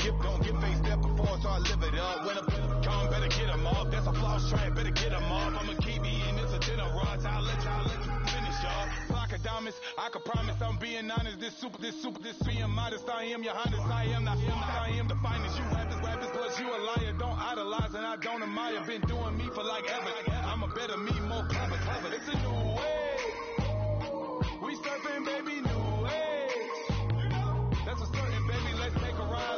get faced up before, so I live it up. When a come, better get them up. That's a floss track, better get them up. I'ma keep me in this a dinner rush. I'll let you finish up. Flock of diamonds, I can promise I'm being honest. This being modest. I am your highness. I am the finest. You rappers, plus you a liar. Don't idolize and I don't admire. Been doing me for like ever. I'm a better me, more clever. It's a new way. We surfing, baby, new way. That's a certain, baby. Let's take a ride.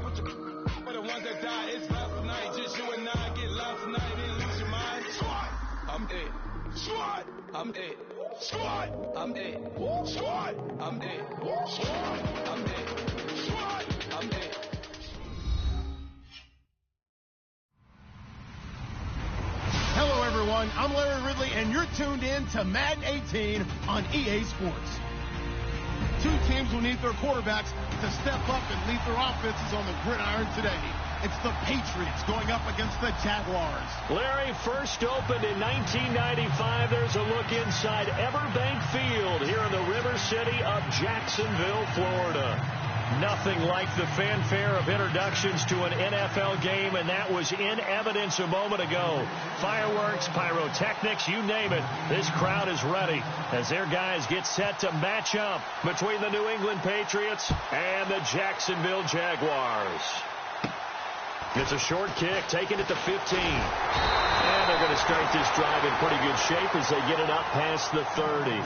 Put your for the ones that die. It's last tonight. Just you and I get lost tonight. Didn't lose your mind. Squad, I'm it. Squad, I'm it. Squad, I'm it. Squad, I'm it. Squad, I'm it. Squad, I'm it. Hello, everyone. I'm Larry Ridley, and you're tuned in to Madden 18 on EA Sports. Two teams will need their quarterbacks to step up and lead their offenses on the gridiron today. It's the Patriots going up against the Jaguars. Larry, first opened in 1995. There's a look inside Everbank Field here in the River City of Jacksonville, Florida. Nothing like the fanfare of introductions to an NFL game, and that was in evidence a moment ago. Fireworks, pyrotechnics, you name it. This crowd is ready as their guys get set to match up between the New England Patriots and the Jacksonville Jaguars. It's a short kick, taken at the 15. And they're going to start this drive in pretty good shape as they get it up past the 30.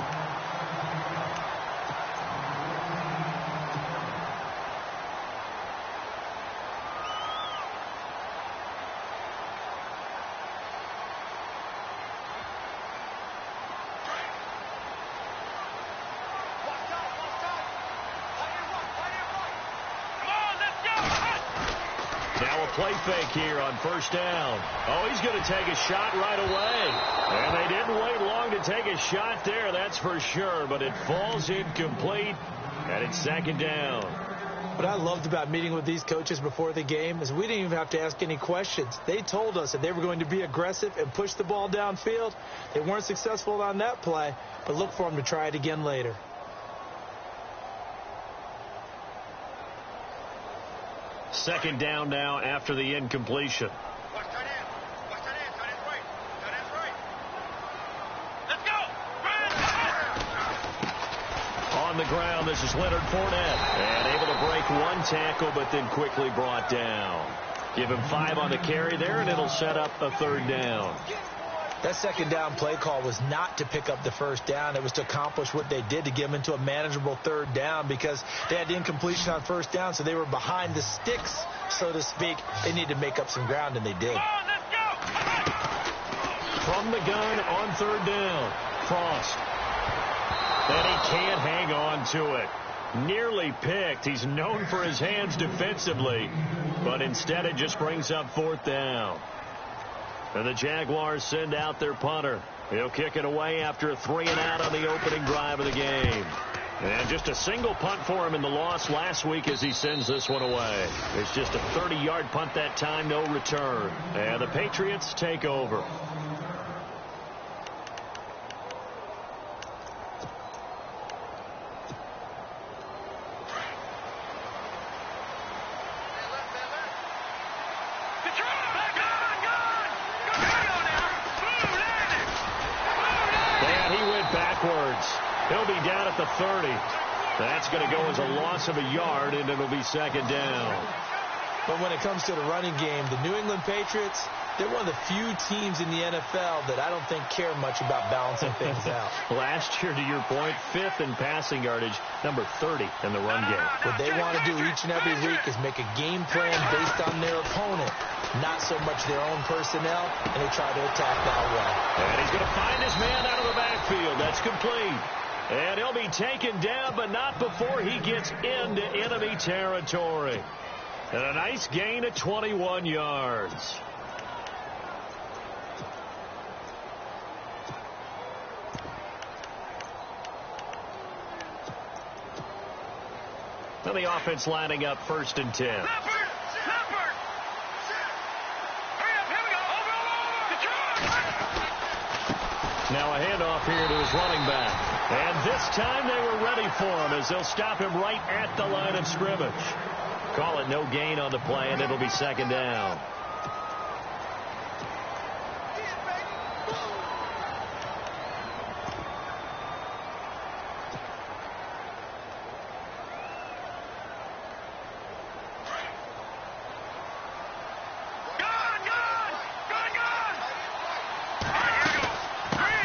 Play fake here on first down. Oh, he's going to take a shot right away. And they didn't wait long to take a shot there, that's for sure. But it falls incomplete, and it's second down. What I loved about meeting with these coaches before the game is we didn't even have to ask any questions. They told us that they were going to be aggressive and push the ball downfield. They weren't successful on that play, but look for them to try it again later. Second down now after the incompletion. Let's go! On the ground, this is Leonard Fournette. And able to break one tackle, but then quickly brought down. Give him 5 on the carry there, and it'll set up a third down. That second down play call was not to pick up the first down. It was to accomplish what they did, to get them into a manageable third down, because they had the incompletion on first down, so they were behind the sticks, so to speak. They needed to make up some ground, and they did. From the gun on third down, Frost. And he can't hang on to it. Nearly picked. He's known for his hands defensively, but instead it just brings up fourth down. And the Jaguars send out their punter. He'll kick it away after a 3-and-out on the opening drive of the game. And just a single punt for him in the loss last week as he sends this one away. It's just a 30-yard punt that time, no return. And the Patriots take over. He'll be down at the 30. That's going to go as a loss of a yard, and it'll be second down. But when it comes to the running game, the New England Patriots, they're one of the few teams in the NFL that I don't think care much about balancing things out. Last year, to your point, 5th in passing yardage, number 30 in the run game. What they want to do each and every week is make a game plan based on their opponent, not so much their own personnel, and they try to attack that way. And he's going to find his man out of the backfield. That's complete. And he'll be taken down, but not before he gets into enemy territory. And a nice gain of 21 yards. And the offense lining up 1st and 10. Now a handoff here to his running back. And this time they were ready for him as they'll stop him right at the line of scrimmage. Call it no gain on the play, and it'll be second down.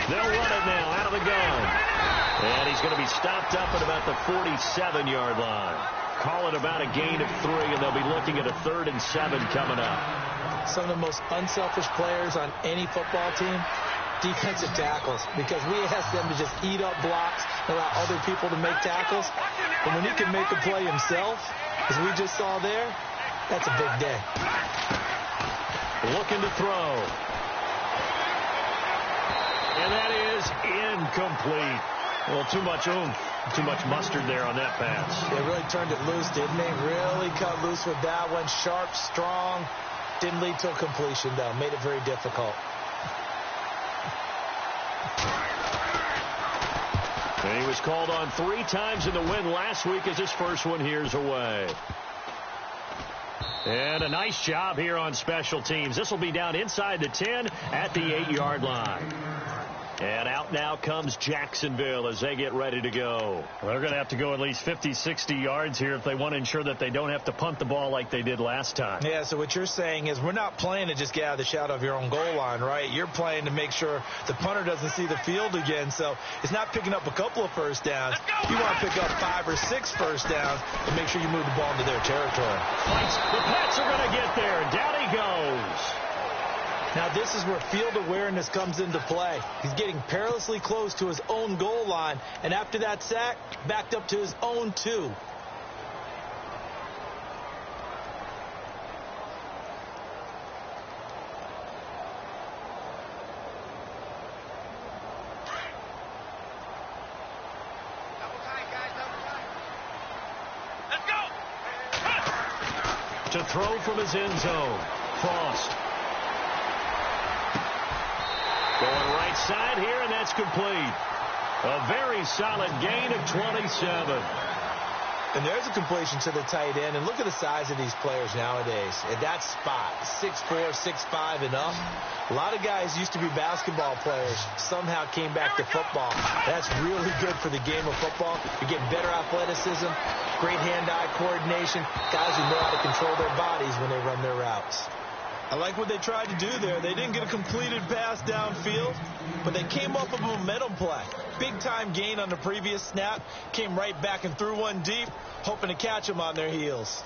They'll run it now out of the gun. And he's going to be stopped up at about the 47-yard line. Call it about a gain of 3, and they'll be looking at a 3rd and 7 coming up. Some of the most unselfish players on any football team, defensive tackles, because we ask them to just eat up blocks and allow other people to make tackles. And when he can make a play himself, as we just saw there, that's a big day. Looking to throw. And that is incomplete. Well, too much oomph, too much mustard there on that pass. They really turned it loose, didn't they? Really cut loose with that one. Sharp, strong. Didn't lead to a completion, though. Made it very difficult. And he was called on 3 times in the win last week as his first one here's away. And a nice job here on special teams. This will be down inside the 10 at the 8-yard line. And out now comes Jacksonville as they get ready to go. Well, they're going to have to go at least 50, 60 yards here if they want to ensure that they don't have to punt the ball like they did last time. Yeah, so what you're saying is we're not playing to just get out of the shadow of your own goal line, right? You're playing to make sure the punter doesn't see the field again. So it's not picking up a couple of first downs. You want to pick up 5 or 6 first downs and make sure you move the ball into their territory. The Pats are going to get there. Down he goes. Now, this is where field awareness comes into play. He's getting perilously close to his own goal line, and after that sack, backed up to his own 2. To throw from his end zone. Frost. Going right side here, and that's complete. A very solid gain of 27. And there's a completion to the tight end. And look at the size of these players nowadays. At that spot, 6'4", 6'5", and up. A lot of guys used to be basketball players. Somehow came back to football. That's really good for the game of football. You're getting better athleticism, great hand-eye coordination. Guys who know how to control their bodies when they run their routes. I like what they tried to do there. They didn't get a completed pass downfield, but they came up with a momentum play. Big-time gain on the previous snap. Came right back and threw one deep, hoping to catch them on their heels.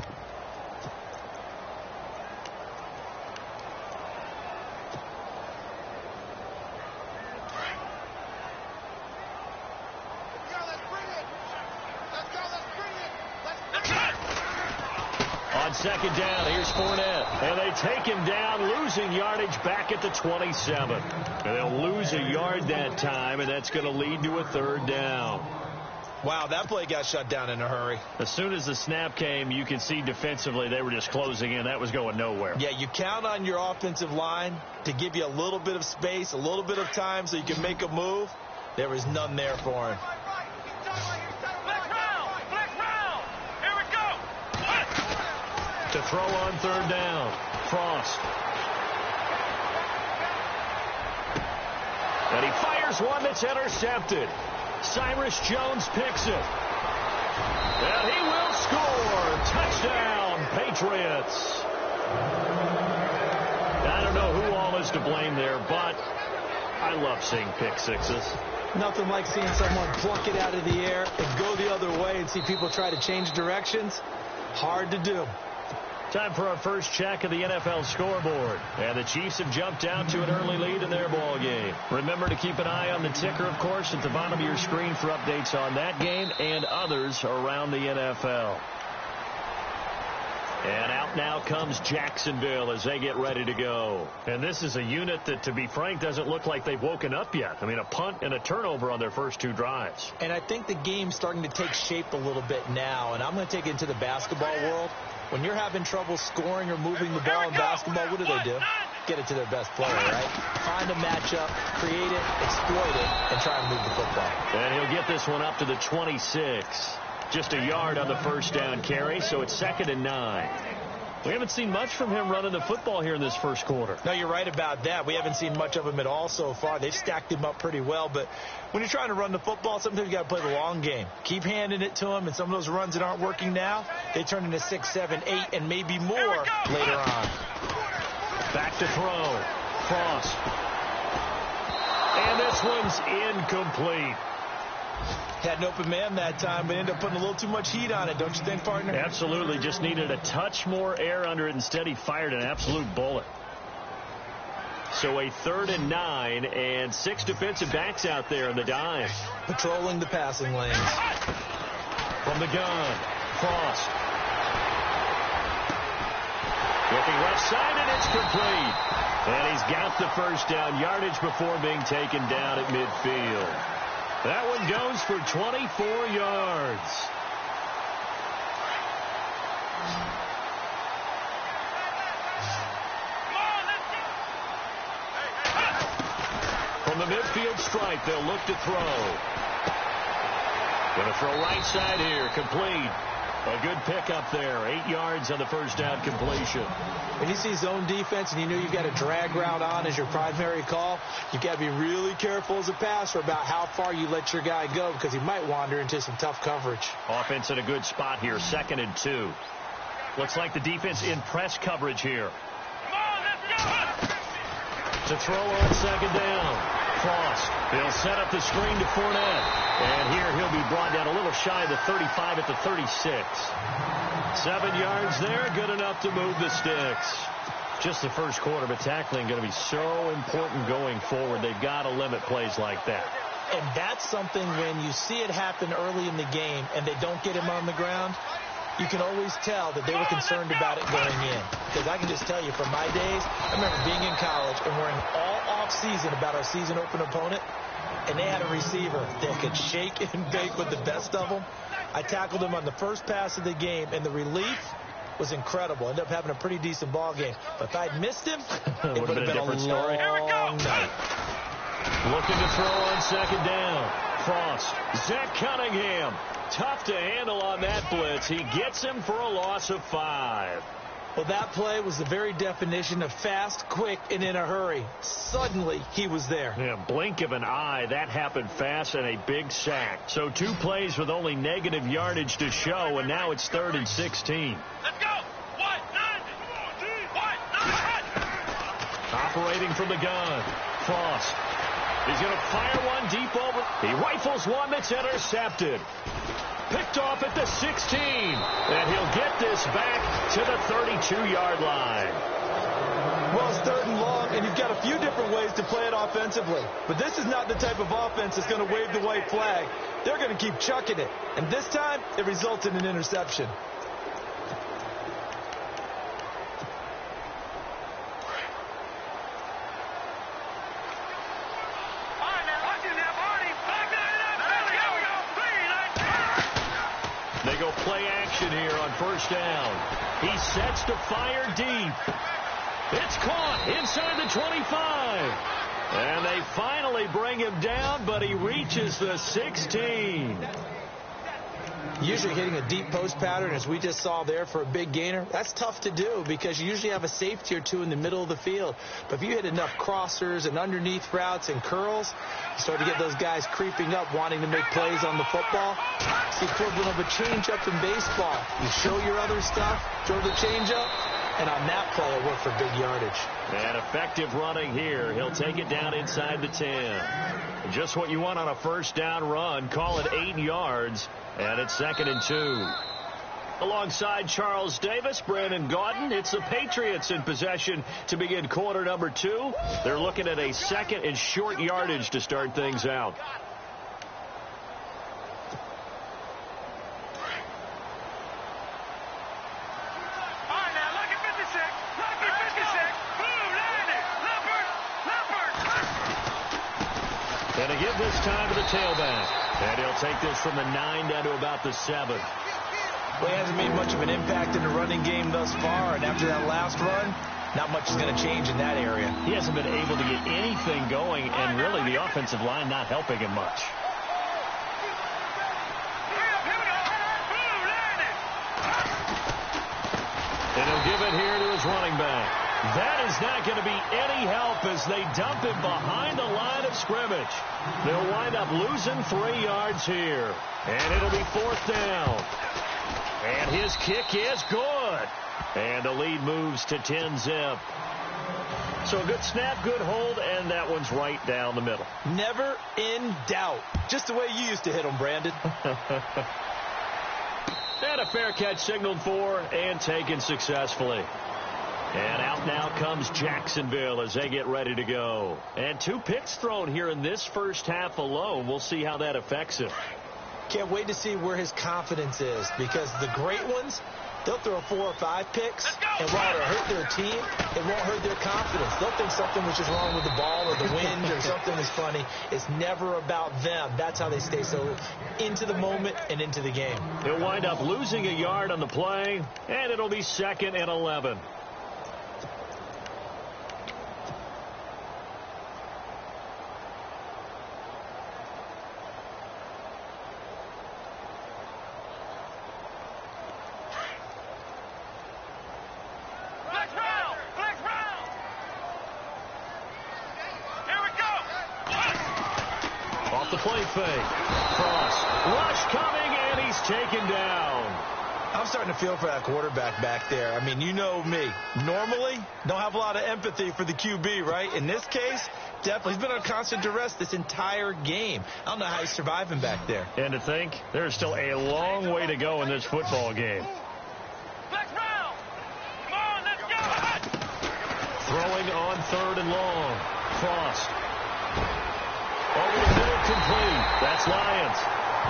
On second down, here's Fournette. And they take him down, losing yardage back at the 27. And they'll lose a yard that time, and that's going to lead to a 3rd down. Wow, that play got shut down in a hurry. As soon as the snap came, you could see defensively they were just closing in. That was going nowhere. Yeah, you count on your offensive line to give you a little bit of space, a little bit of time so you can make a move. There was none there for him. To throw on 3rd down, Frost. And he fires one that's intercepted. Cyrus Jones picks it. And he will score. Touchdown, Patriots. I don't know who all is to blame there, but I love seeing pick sixes. Nothing like seeing someone pluck it out of the air and go the other way and see people try to change directions. Hard to do. Time for our first check of the NFL scoreboard. And the Chiefs have jumped out to an early lead in their ball game. Remember to keep an eye on the ticker, of course, at the bottom of your screen for updates on that game and others around the NFL. And out now comes Jacksonville as they get ready to go. And this is a unit that, to be frank, doesn't look like they've woken up yet. I mean, a punt and a turnover on their first 2 drives. And I think the game's starting to take shape a little bit now. And I'm going to take it into the basketball world. When you're having trouble scoring or moving the ball in basketball, what do? Get it to their best player, right? Find a matchup, create it, exploit it, and try and move the football. And he'll get this one up to the 26. Just a yard on the first down carry, so it's 2nd and 9. We haven't seen much from him running the football here in this first quarter. No, you're right about that. We haven't seen much of him at all so far. They've stacked him up pretty well, but when you're trying to run the football, sometimes you got to play the long game. Keep handing it to him, and some of those runs that aren't working now, they turn into 6, 7, 8, and maybe more later on. Back to throw. Cross. And this one's incomplete. Had an open man that time, but ended up putting a little too much heat on it, don't you think, partner? Absolutely. Just needed a touch more air under it. Instead, he fired an absolute bullet. So a 3rd and 9, and 6 defensive backs out there in the dive. Patrolling the passing lanes. From the gun. Cross. Looking left side, and it's complete. And he's got the first down yardage before being taken down at midfield. That one goes for 24 yards. From the midfield stripe, they'll look to throw. Going to throw right side here, complete. A good pickup there, 8 yards on the first down completion. When you see zone defense and you know you've got a drag route on as your primary call, you've got to be really careful as a passer about how far you let your guy go because he might wander into some tough coverage. Offense in a good spot here, 2nd and 2. Looks like the defense in press coverage here. To throw on 2nd down. Frost. They'll set up the screen to Fournette. And here he'll be brought down a little shy of the 35 at the 36. 7 yards there, good enough to move the sticks. Just the first quarter, but tackling going to be so important going forward. They've got to limit plays like that. And that's something when you see it happen early in the game and they don't get him on the ground, you can always tell that they were concerned about it going in. Because I can just tell you from my days, I remember being in college and worrying all off-season about our season open opponent, and they had a receiver that could shake and bake with the best of them. I tackled him on the first pass of the game, and the relief was incredible. Ended up having a pretty decent ball game. But if I'd missed him, it would have been a long night. Looking to throw on 2nd down. Frost. Zach Cunningham. Tough to handle on that blitz. He gets him for a loss of 5. Well, that play was the very definition of fast, quick, and in a hurry. Suddenly, he was there. Yeah, blink of an eye. That happened fast and a big sack. So 2 plays with only negative yardage to show, and now it's 3rd and 16. Let's go. Operating from the gun. Frost. He's going to fire one deep over. He rifles one that's intercepted. Picked off at the 16. And he'll get this back to the 32-yard line. Well, it's 3rd and long, and you've got a few different ways to play it offensively. But this is not the type of offense that's going to wave the white flag. They're going to keep chucking it. And this time, it results in an interception. They go play action here on 1st down. He sets to fire deep. It's caught inside the 25. And they finally bring him down, but he reaches the 16. Usually hitting a deep post pattern, as we just saw there for a big gainer, that's tough to do because you usually have a safety or two in the middle of the field. But if you hit enough crossers and underneath routes and curls, you start to get those guys creeping up, wanting to make plays on the football. It's the equivalent of a changeup in baseball. You show your other stuff, throw the changeup, and on that play, it worked for big yardage. And effective running here. He'll take it down inside the 10. Just what you want on a 1st down run. Call it 8 yards. And it's 2nd and 2. Alongside Charles Davis, Brandon Gaudin, it's the Patriots in possession to begin quarter number 2. They're looking at a 2nd and short yardage to start things out. And to give this time to the tailback. And he'll take this from the 9 down to about the 7. Well, he hasn't made much of an impact in the running game thus far, and after that last run, not much is going to change in that area. He hasn't been able to get anything going, and really the offensive line not helping him much. And he'll give it here to his running back. That is not going to be any help as they dump him behind the line of scrimmage. They'll wind up losing 3 yards here. And it'll be 4th down. And his kick is good. And the lead moves to 10-zip. So a good snap, good hold, and that one's right down the middle. Never in doubt. Just the way you used to hit them, Brandon. And a fair catch signaled for and taken successfully. And out now comes Jacksonville as they get ready to go. And 2 picks thrown here in this first half alone. We'll see how that affects him. Can't wait to see where his confidence is, because the great ones, they'll throw 4 or 5 picks, and while it'll hurt their team, it won't hurt their confidence. They'll think something was just wrong with the ball or the wind or something is funny. It's never about them. That's how they stay so into the moment and into the game. He'll wind up losing a yard on the play, and it'll be 2nd and 11. The play fake. Cross. Rush coming, and he's taken down. I'm starting to feel for that quarterback back there. I mean, you know me. Normally, don't have a lot of empathy for the QB, right? In this case, definitely. He's been on constant duress this entire game. I don't know how he's surviving back there. And to think, there's still a long way to go in this football game. Come on, let's go. Throwing on 3rd and long. Cross. Over the middle, complete. That's Lyons.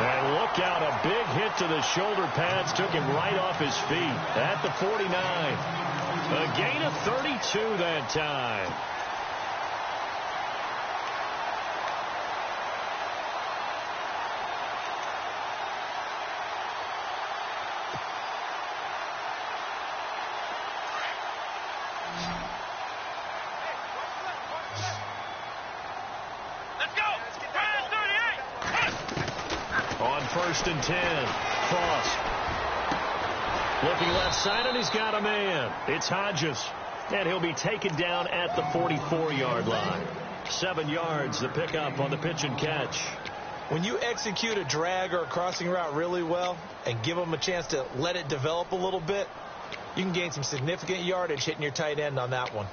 And look out, a big hit to the shoulder pads took him right off his feet at the 49. A gain of 32 that time. On 1st and 10. Cross. Looking left side, and he's got a man. It's Hodges. And he'll be taken down at the 44-yard line. 7 yards, the pickup on the pitch and catch. When you execute a drag or a crossing route really well and give them a chance to let it develop a little bit, you can gain some significant yardage hitting your tight end on that one.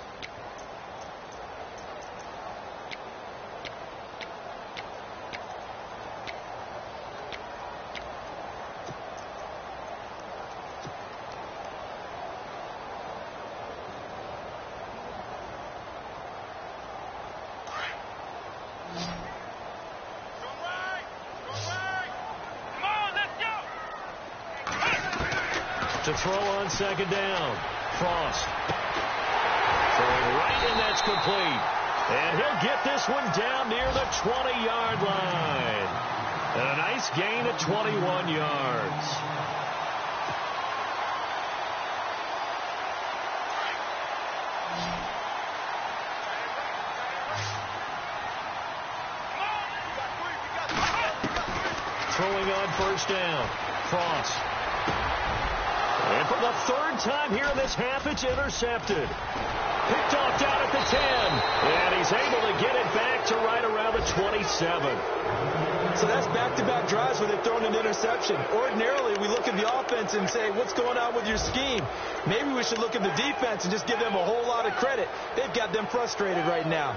To throw on 2nd down. Frost. Throwing right, and that's complete. And he'll get this one down near the 20-yard line. And a nice gain of 21 yards. Throwing on 1st down. Frost. And for the 3rd time here in this half, it's intercepted. Picked off down at the 10. And he's able to get it back to right around the 27. So that's back-to-back drives where they've thrown an interception. Ordinarily, we look at the offense and say, what's going on with your scheme? Maybe we should look at the defense and just give them a whole lot of credit. They've got them frustrated right now.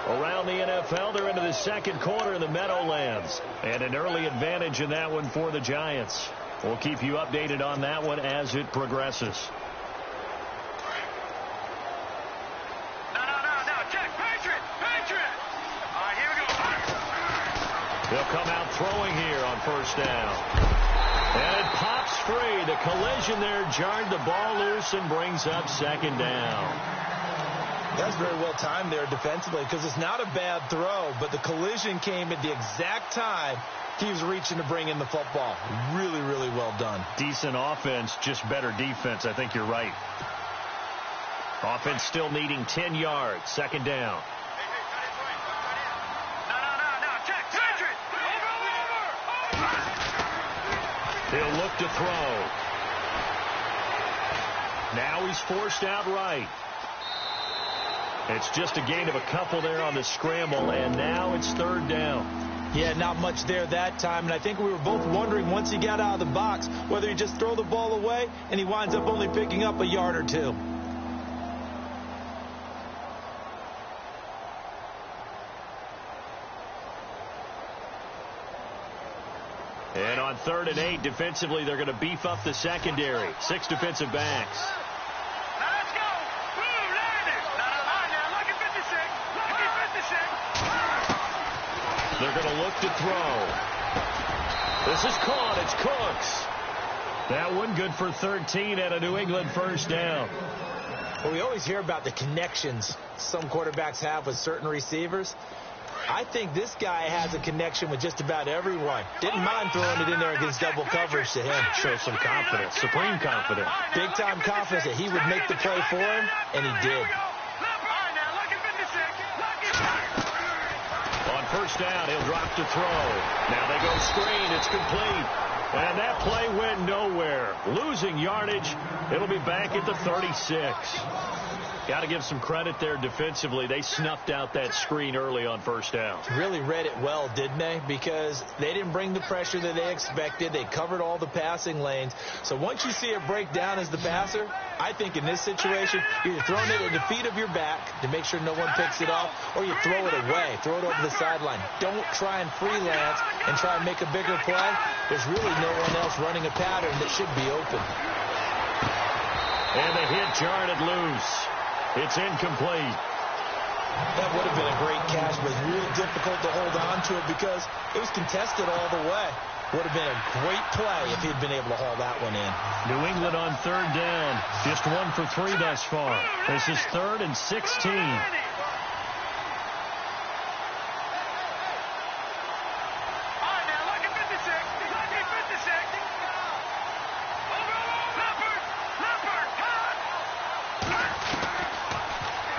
Around the NFL, they're into the 2nd quarter in the Meadowlands. And an early advantage in that one for the Giants. We'll keep you updated on that one as it progresses. No. Check. Patriot. All right, here we go. They'll come out throwing here on 1st down. And it pops free. The collision there jarred the ball loose and brings up 2nd down. That's very well timed there defensively, because it's not a bad throw, but the collision came at the exact time he was reaching to bring in the football. Really, really well done. Decent offense, just better defense. I think you're right. Offense still needing 10 yards. 2nd down. No. Check. Patriot. Over. He'll look to throw. Now he's forced out right. It's just a gain of a couple there on the scramble, and now it's third down. Yeah, not much there that time, and I think we were both wondering once he got out of the box whether he'd just throw the ball away, and he winds up only picking up a yard or two. And on 3rd and 8, defensively, they're going to beef up the secondary. 6 defensive backs. Let's go. Blue, land it. Look at 56. They're going to look to throw. This is caught. It's Cooks. That one good for 13 at a New England first down. Well, we always hear about the connections some quarterbacks have with certain receivers. I think this guy has a connection with just about everyone. Didn't mind throwing it in there against double coverage to him. Shows some confidence, supreme confidence. Big-time confidence that he would make the play for him, and he did. On first down, he'll drop to throw. Now they go screen. It's complete. And that play went nowhere. Losing yardage. It'll be back at the 36. Got to give some credit there defensively. They snuffed out that screen early on first down. Really read it well, didn't they? Because they didn't bring the pressure that they expected. They covered all the passing lanes. So once you see it break down as the passer, I think in this situation, you're either throwing it at the feet of your back to make sure no one picks it off, or you throw it away, throw it over the sideline. Don't try and freelance and try and make a bigger play. There's really no one else running a pattern that should be open. And the hit jarred it loose. It's incomplete. That would have been a great catch, but real difficult to hold on to it because it was contested all the way. Would have been a great play if he'd been able to haul that one in. New England on 3rd down. Just 1 for 3 thus far. This is 3rd and 16.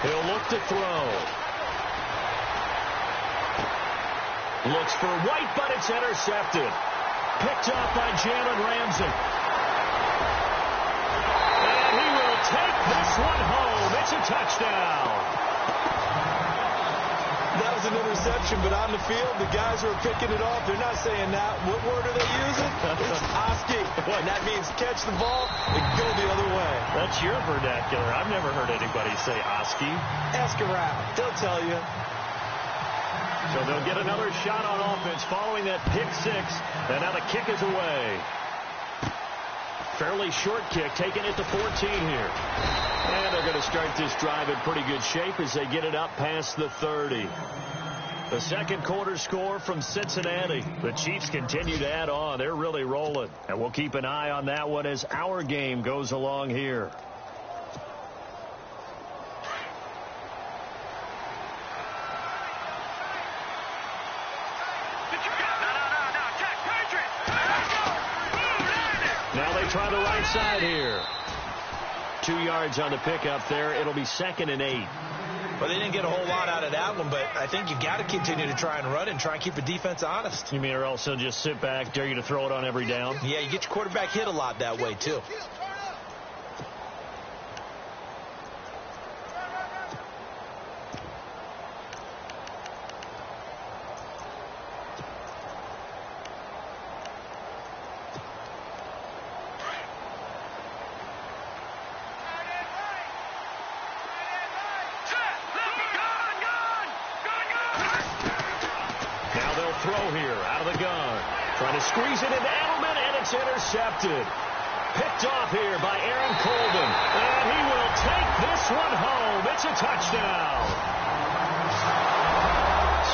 He'll look to throw. Looks for White, but it's intercepted. Picked off by Jalen Ramsey. And he will take this one home. It's a touchdown. That was an interception, but on the field, the guys who are picking it off, they're not saying that. What word are they using? It's Oski. And that means catch the ball and go the other way. That's your vernacular. I've never heard anybody say Oski. Ask around. They'll tell you. So they'll get another shot on offense following that pick 6. And now the kick is away. Fairly short kick, taking it to 14 here. And they're going to start this drive in pretty good shape as they get it up past the 30. The second quarter score from Cincinnati. The Chiefs continue to add on. They're really rolling. And we'll keep an eye on that one as our game goes along here. Now they try the right side here. 2 yards on the pickup there. It'll be 2nd and 8. Well, they didn't get a whole lot out of that one, but I think you got to continue to try and run and try and keep the defense honest. You mean or else they'll just sit back, dare you to throw it on every down? Yeah, you get your quarterback hit a lot that way, too. Squeeze it into Edelman, and it's intercepted. Picked off here by Aaron Colvin. And he will take this one home. It's a touchdown.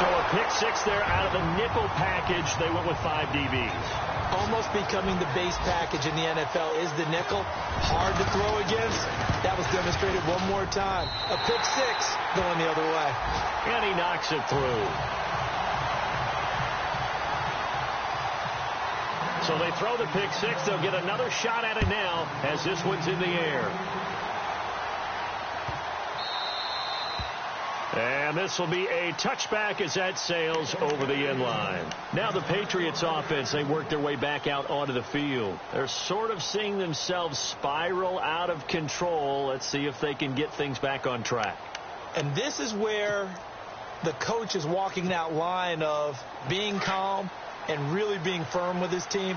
So a pick 6 there out of the nickel package. They went with 5 DBs. Almost becoming the base package in the NFL is the nickel. Hard to throw against. That was demonstrated one more time. A pick 6 going the other way. And he knocks it through. So they throw the pick 6. They'll get another shot at it now as this one's in the air. And this will be a touchback as that sails over the end line. Now the Patriots offense, they work their way back out onto the field. They're sort of seeing themselves spiral out of control. Let's see if they can get things back on track. And this is where the coach is walking that line of being calm and really being firm with his team.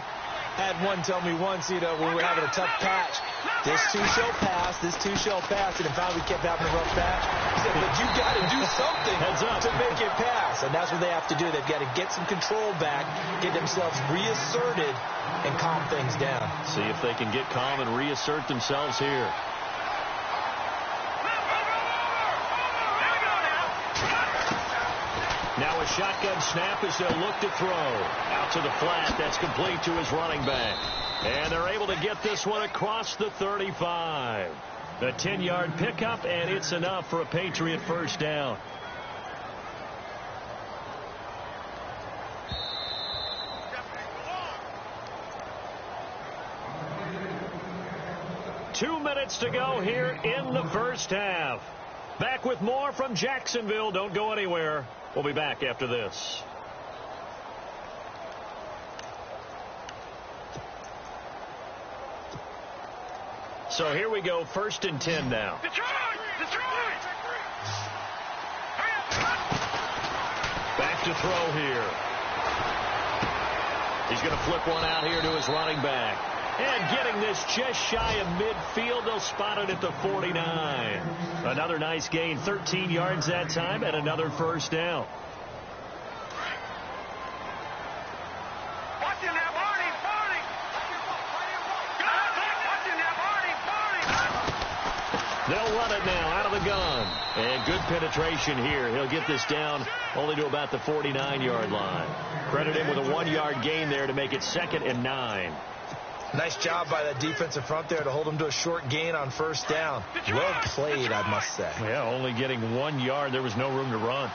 I had one tell me once, when we were having a tough patch, this too shall pass, this too shall pass, and in fact we kept having a rough patch. He said, but you got to do something to make it pass, and that's what they have to do. They've got to get some control back, get themselves reasserted, and calm things down. See if they can get calm and reassert themselves here. Now a shotgun snap as they'll look to throw. Out to the flat. That's complete to his running back. And they're able to get this one across the 35. A 10-yard pickup, and it's enough for a Patriot first down. Two minutes to go here in the first half. Back with more from Jacksonville. Don't go anywhere. We'll be back after this. So here we go, 1st and 10 now. Back to throw here. He's going to flip one out here to his running back. And getting this just shy of midfield, they'll spot it at the 49. Another nice gain, 13 yards that time, and another first down. They'll run it now out of the gun. And good penetration here. He'll get this down only to about the 49-yard line. Credit him with a 1-yard gain there to make it 2nd and 9. Nice job by that defensive front there to hold him to a short gain on first down. Well played, I must say. Yeah, only getting 1 yard. There was no room to run.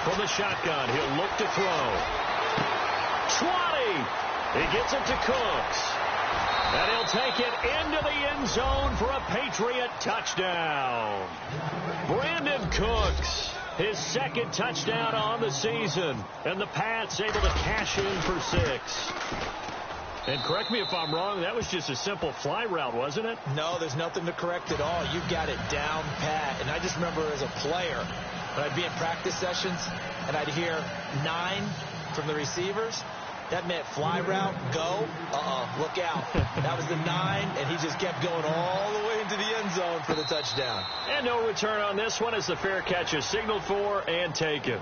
From the shotgun, he'll look to throw. 20. He gets it to Cooks. And he'll take it into the end zone for a Patriot touchdown. Brandon Cooks, his 2nd touchdown on the season. And the Pats able to cash in for 6. And correct me if I'm wrong, that was just a simple fly route, wasn't it? No, there's nothing to correct at all. You got it down pat. And I just remember as a player, when I'd be in practice sessions and I'd hear 9 from the receivers, that meant fly route, go, look out. That was the 9, and he just kept going all the way into the end zone for the touchdown. And no return on this one as the fair catch is signaled for and taken.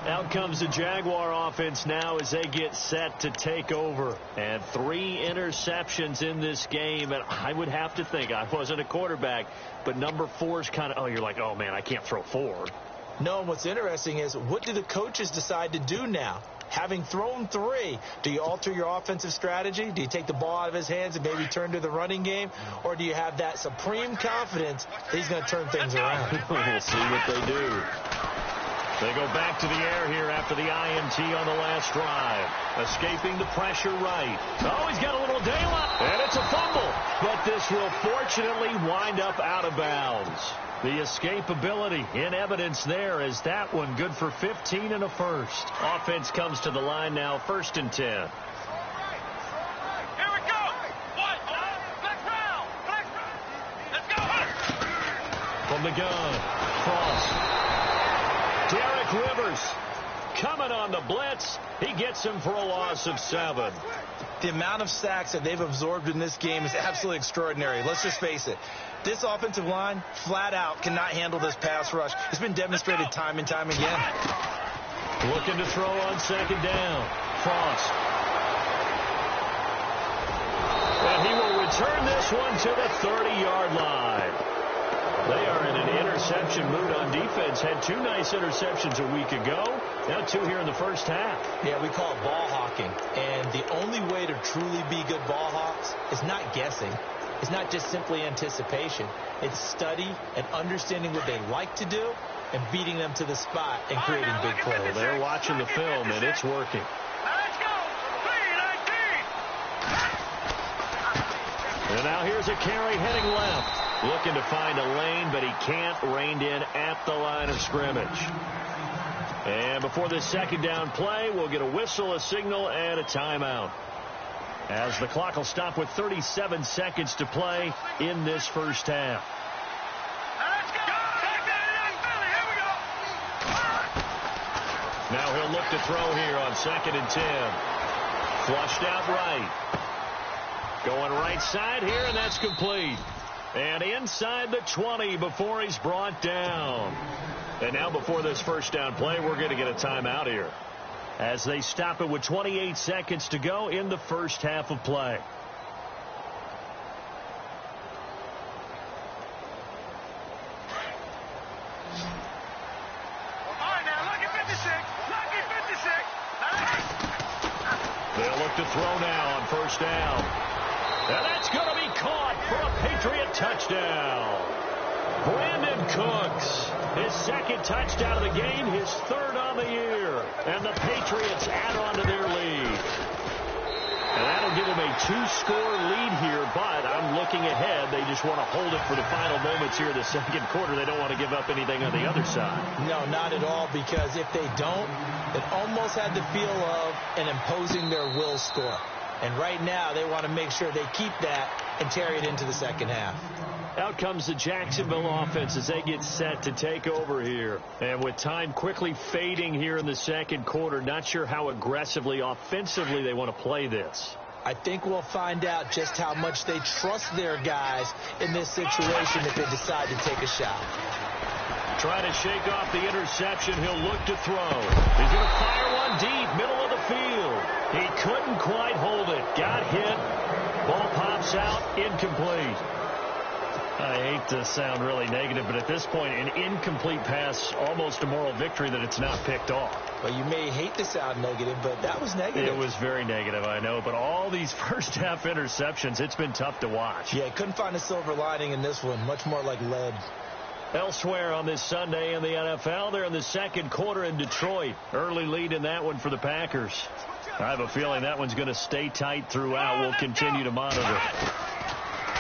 Out comes the Jaguar offense now as they get set to take over. And 3 interceptions in this game, and I would have to think, I wasn't a quarterback, but number 4's kind of, you're like, oh, man, I can't throw 4. No, and what's interesting is, what do the coaches decide to do now? Having thrown 3, do you alter your offensive strategy? Do you take the ball out of his hands and maybe turn to the running game? Or do you have that supreme confidence that he's going to turn things around? We'll see what they do. They go back to the air here after the INT on the last drive. Escaping the pressure right. Oh, he's got a little daylight. And it's a fumble. But this will fortunately wind up out of bounds. The escapability in evidence there as that one good for 15 and a first. Offense comes to the line now, 1st and 10. Here we go. Let's go. From the gun, Cross. Derek Rivers coming on the blitz. He gets him for a loss of 7. The amount of sacks that they've absorbed in this game is absolutely extraordinary. Let's just face it. This offensive line, flat out, cannot handle this pass rush. It's been demonstrated time and time again. Looking to throw on 2nd down. Cross. And he will return this one to the 30-yard line. They are in an interception mood on defense. Had 2 nice interceptions a week ago. Now 2 here in the first half. Yeah, we call it ball hawking. And the only way to truly be good ball hawks is not guessing. It's not just simply anticipation. It's study and understanding what they like to do and beating them to the spot and creating big plays. Well, they're watching the film, and it's working. Let's go. 3-19. And now here's a carry heading left. Looking to find a lane, but he can't. Reined in at the line of scrimmage. And before this second down play, we'll get a whistle, a signal, and a timeout, as the clock will stop with 37 seconds to play in this first half. Now he'll look to throw here on 2nd and 10. Flushed out right. Going right side here, and that's complete. And inside the 20 before he's brought down. And now before this first down play, we're going to get a timeout here, as they stop it with 28 seconds to go in the first half of play. They'll look to throw now on first down. And that's going to be caught for a Patriot touchdown. Brandon Cooks, his second touchdown of the game, his third on the year. And the Patriots add on to their lead. And that'll give them a 2-score lead here, but I'm looking ahead. They just want to hold it for the final moments here in the second quarter. They don't want to give up anything on the other side. No, not at all, because if they don't, it almost had the feel of an imposing their will score. And right now, they want to make sure they keep that and carry it into the second half. Out comes the Jacksonville offense as they get set to take over here. And with time quickly fading here in the second quarter, not sure how aggressively, offensively they want to play this. I think we'll find out just how much they trust their guys in this situation if they decide to take a shot. Trying to shake off the interception. He'll look to throw. He's going to fire one deep, middle of the field. He couldn't quite hold it. Got hit. Ball pops out, incomplete. I hate to sound really negative, but at this point, an incomplete pass, almost a moral victory that it's not picked off. Well, you may hate to sound negative, but that was negative. It was very negative, I know. But all these first-half interceptions, it's been tough to watch. Yeah, couldn't find a silver lining in this one. Much more like lead. Elsewhere on this Sunday in the NFL, they're in the second quarter in Detroit. Early lead in that one for the Packers. I have a feeling that one's going to stay tight throughout. We'll continue to monitor.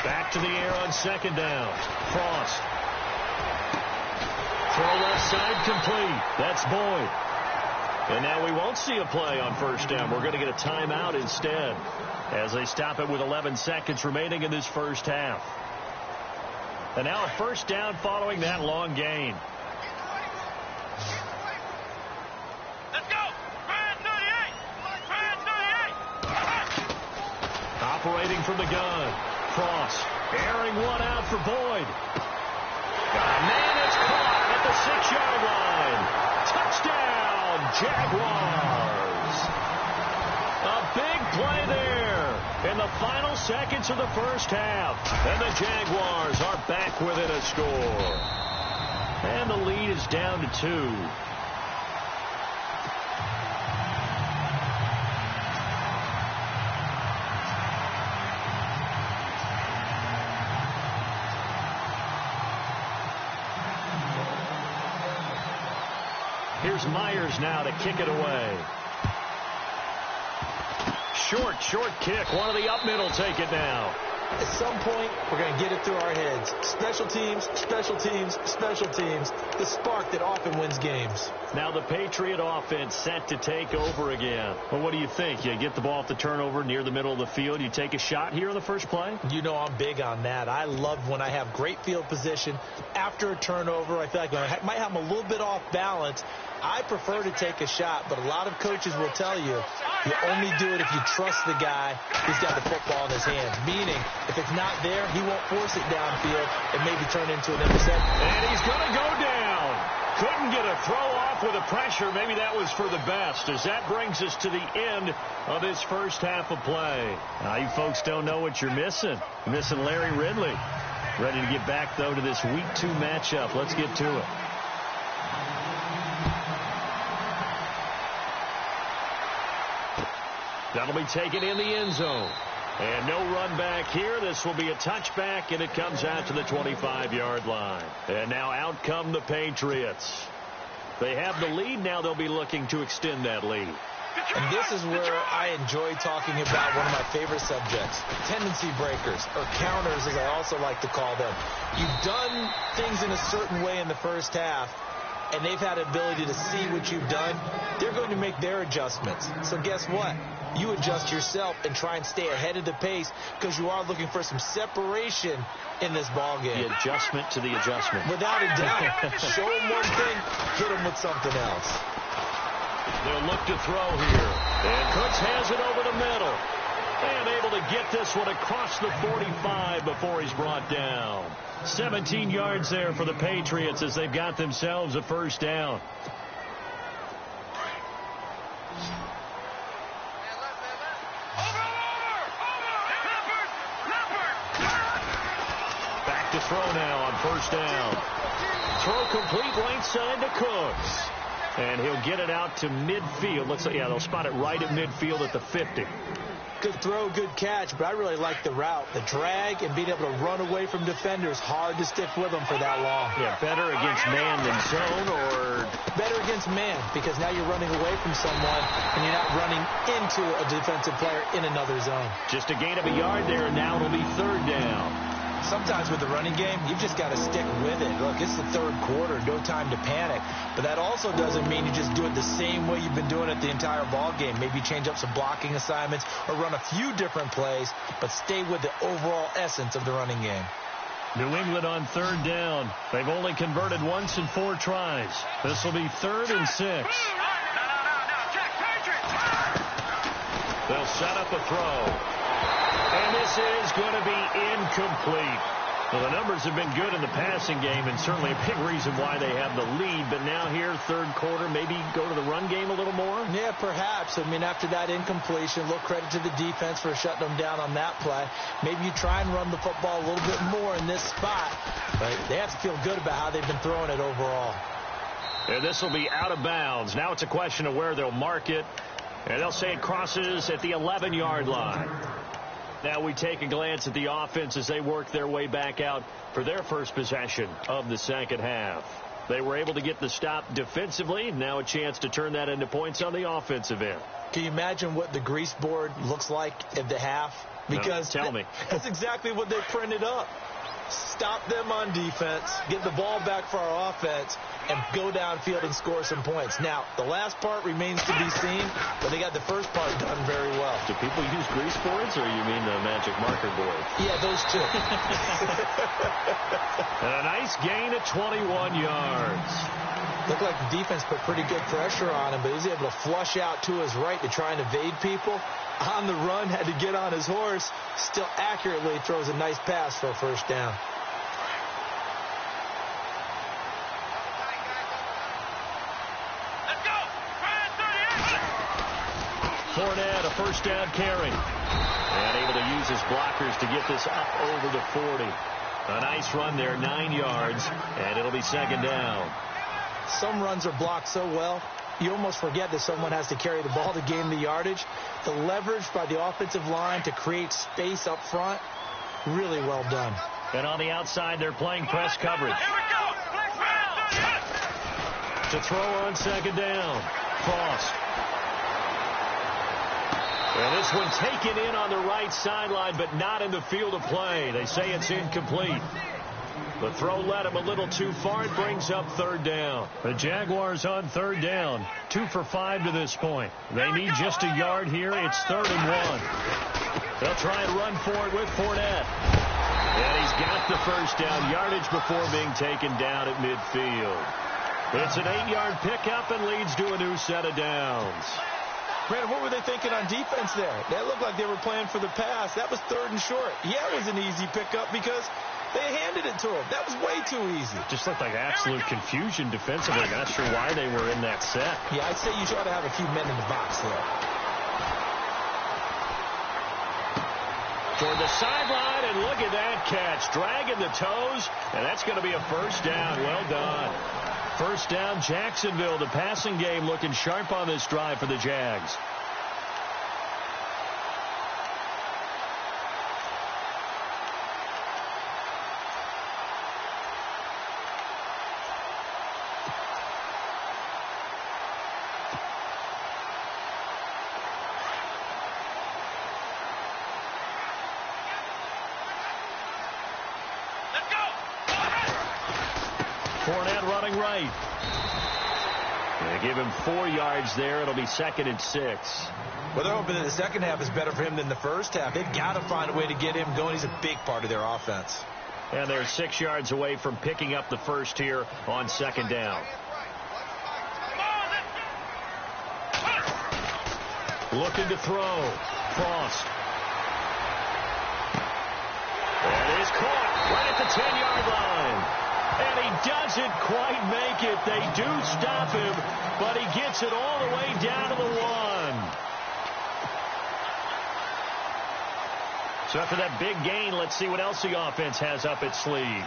Back to the air on second down. Frost. Throw left side complete. That's Boyd. And now we won't see a play on first down. We're going to get a timeout instead, as they stop it with 11 seconds remaining in this first half. And now a first down following that long gain. Let's go. Brand 38. Operating from the gun. Frost airing one out for Boyd. Man is caught at the 6-yard line. Touchdown, Jaguars. A big play there in the final seconds of the first half. And the Jaguars are back within a score. And the lead is down to 2. Here's Myers now to kick it away. Short kick. One of the up middle take it now. At some point, we're going to get it through our heads. Special teams, special teams, special teams. The spark that often wins games. Now the Patriot offense set to take over again. Well, what do you think? You get the ball off the turnover near the middle of the field. You take a shot here in the first play? You know I'm big on that. I love when I have great field position. After a turnover, I feel like I might have them a little bit off balance. I prefer to take a shot, but a lot of coaches will tell you only do it if you trust the guy who's got the football in his hands. Meaning, if it's not there, he won't force it downfield and maybe turn it into an interception. And he's going to go down. Couldn't get a throw off with the pressure. Maybe that was for the best, as that brings us to the end of this first half of play. Now, you folks don't know what you're missing. You're missing Larry Ridley. Ready to get back, though, to this Week 2 matchup. Let's get to it. That'll be taken in the end zone. And no run back here. This will be a touchback, and it comes out to the 25-yard line. And now out come the Patriots. They have the lead. Now they'll be looking to extend that lead. And this is where I enjoy talking about one of my favorite subjects, tendency breakers, or counters as I also like to call them. You've done things in a certain way in the first half, and they've had the ability to see what you've done. They're going to make their adjustments. So guess what? You adjust yourself and try and stay ahead of the pace because you are looking for some separation in this ball game. The adjustment to the adjustment. Without a doubt. Show them one thing, hit them with something else. They'll look to throw here. And Cooks has it over the middle. And able to get this one across the 45 before he's brought down. 17 yards there for the Patriots as they've got themselves a first down. Back to throw now on first down. Throw complete right side to Cooks. And he'll get it out to midfield. Looks like, yeah, they'll spot it right at midfield at the 50. Good throw, good catch, but I really like the route. The drag and being able to run away from defenders, hard to stick with them for that long. Yeah, better against man than zone, or? Better against man, because now you're running away from someone and you're not running into a defensive player in another zone. Just a gain of a yard there, and now it'll be third down. Sometimes with the running game, you've just got to stick with it. Look, it's the third quarter, no time to panic. But that also doesn't mean you just do it the same way you've been doing it the entire ball game. Maybe change up some blocking assignments or run a few different plays, but stay with the overall essence of the running game. New England on third down. They've only converted once in 4 tries. This will be 3rd and 6. They'll set up a throw. And this is going to be incomplete. Well, the numbers have been good in the passing game, and certainly a big reason why they have the lead. But now here, third quarter, maybe go to the run game a little more? Yeah, perhaps. I mean, after that incompletion, a little credit to the defense for shutting them down on that play. Maybe you try and run the football a little bit more in this spot. But they have to feel good about how they've been throwing it overall. And this will be out of bounds. Now it's a question of where they'll mark it. And they'll say it crosses at the 11-yard line. Now we take a glance at the offense as they work their way back out for their first possession of the second half. They were able to get the stop defensively. Now a chance to turn that into points on the offensive end. Can you imagine what the grease board looks like at the half? Because no, tell me. That's exactly what they printed up. Stop them on defense, get the ball back for our offense, and go downfield and score some points. Now, the last part remains to be seen, but they got the first part done very well. Do people use grease boards, or you mean the magic marker board? Yeah, those two. And a nice gain of 21 yards. Looked like the defense put pretty good pressure on him, but he was able to flush out to his right to try and evade people. On the run, had to get on his horse. Still accurately throws a nice pass for a first down. Fournette, a first down carry. And able to use his blockers to get this up over the 40. A nice run there, 9 yards, and it'll be second down. Some runs are blocked so well, you almost forget that someone has to carry the ball to gain the yardage. The leverage by the offensive line to create space up front, really well done. And on the outside, they're playing press coverage. To throw on second down. Frost. And this one taken in on the right sideline, but not in the field of play. They say it's incomplete. The throw led him a little too far. It brings up third down. The Jaguars on third down. 2 for 5 to this point. They need just a yard here. It's 3rd and 1. They'll try and run for it with Fournette. And he's got the first down. Yardage before being taken down at midfield. It's an 8-yard pickup and leads to a new set of downs. Brandon, what were they thinking on defense there? That looked like they were playing for the pass. That was 3rd and short. Yeah, it was an easy pickup because they handed it to him. That was way too easy. Just looked like absolute confusion defensively. Not sure why they were in that set. Yeah, I'd say you ought to have a few men in the box there. Toward the sideline, and look at that catch. Dragging the toes, and that's going to be a first down. Well done. First down, Jacksonville. The passing game looking sharp on this drive for the Jags. Fournette running right. They give him 4 yards there. It'll be 2nd and 6. Well, they're hoping that the second half is better for him than the first half. They've got to find a way to get him going. He's a big part of their offense. And they're 6 yards away from picking up the first here on 2nd down. Looking to throw. Frost. That is caught right at the 10-yard line. And he doesn't quite make it. They do stop him, but he gets it all the way down to the 1. So after that big gain, let's see what else the offense has up its sleeve.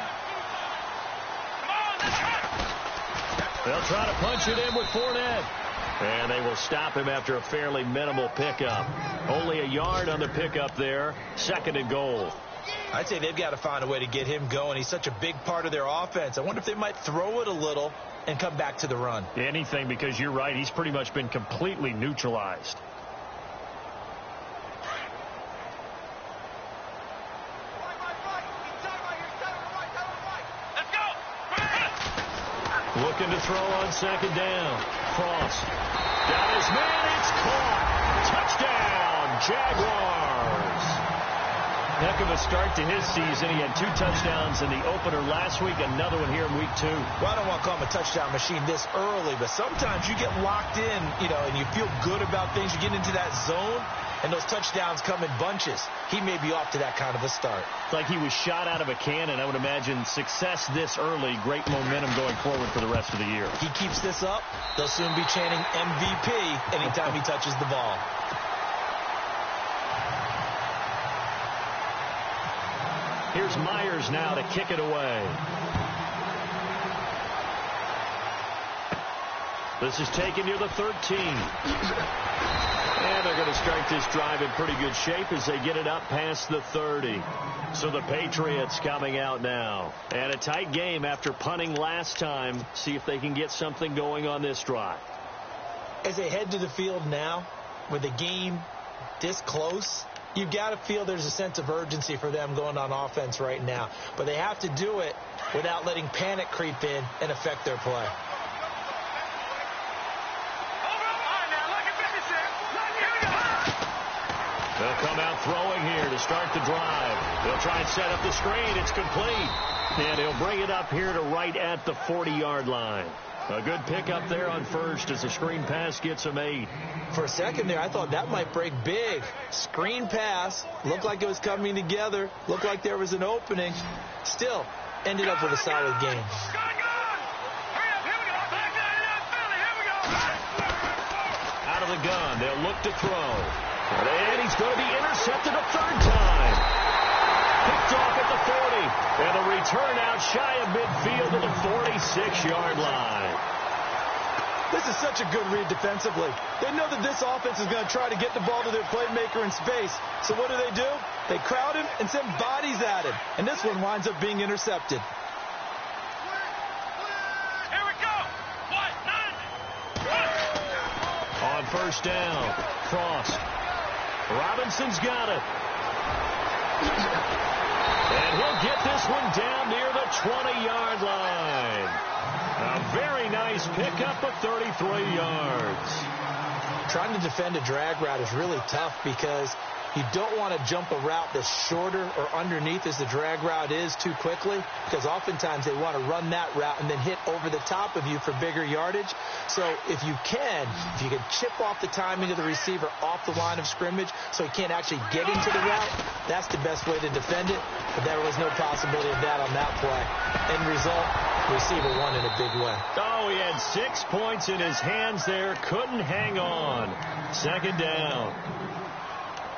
They'll try to punch it in with Fournette. And they will stop him after a fairly minimal pickup. Only a yard on the pickup there. 2nd and goal. I'd say they've got to find a way to get him going. He's such a big part of their offense. I wonder if they might throw it a little and come back to the run. Anything, because you're right. He's pretty much been completely neutralized. Looking to throw on 2nd down. Frost. Got his man. It's caught. Touchdown, Jaguars. Heck of a start to his season. He had 2 touchdowns in the opener last week, another one here in week 2. Well, I don't want to call him a touchdown machine this early, but sometimes you get locked in, and you feel good about things. You get into that zone, and those touchdowns come in bunches. He may be off to that kind of a start. It's like he was shot out of a cannon. I would imagine success this early, great momentum going forward for the rest of the year. He keeps this up, they'll soon be chanting MVP anytime he touches the ball. Here's Myers now to kick it away. This is taken near the 13. And they're going to start this drive in pretty good shape as they get it up past the 30. So the Patriots coming out now. And a tight game after punting last time. See if they can get something going on this drive. As they head to the field now, with the game this close, you've got to feel there's a sense of urgency for them going on offense right now. But they have to do it without letting panic creep in and affect their play. They'll come out throwing here to start the drive. They'll try and set up the screen. It's complete. And he'll bring it up here to right at the 40-yard line. A good pickup there on first as the screen pass gets him 8. For a second there, I thought that might break big. Screen pass. Looked like it was coming together. Looked like there was an opening. Still, ended up with a solid game. Out of the gun. They'll look to throw. And he's going to be intercepted a 3rd time. Picked off at the 40. And a return out shy of midfield to the 46-yard line. This is such a good read defensively. They know that this offense is going to try to get the ball to their playmaker in space. So what do? They crowd him and send bodies at him. And this one winds up being intercepted. Here we go. On 1st down, Frost. Robinson's got it. And he'll get this one down near the 20-yard line. A very nice pickup of 33 yards. Trying to defend a drag route is really tough because you don't want to jump a route that's shorter or underneath as the drag route is too quickly, because oftentimes they want to run that route and then hit over the top of you for bigger yardage. So if you can chip off the timing of the receiver off the line of scrimmage so he can't actually get into the route, that's the best way to defend it. But there was no possibility of that on that play. End result, receiver won in a big way. Oh, he had 6 points in his hands there. Couldn't hang on. 2nd down.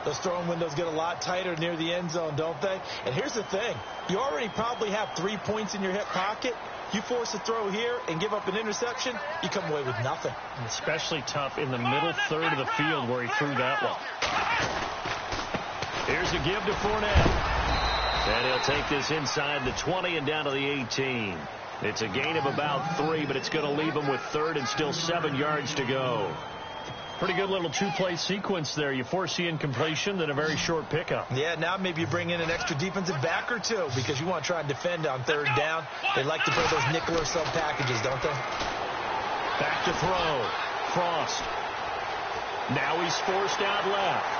Those throwing windows get a lot tighter near the end zone, don't they? And here's the thing. You already probably have 3 points in your hip pocket. You force a throw here and give up an interception, you come away with nothing. Especially tough in the middle third of the field where he threw that one. Here's a give to Fournette. And he'll take this inside the 20 and down to the 18. It's a gain of about 3, but it's going to leave him with 3rd and still 7 yards to go. Pretty good little two-play sequence there. You force the incompletion, then a very short pickup. Yeah, now maybe you bring in an extra defensive back or two because you want to try and defend on third down. They like to play those nickel or sub packages, don't they? Back to throw. Frost. Now he's forced out left.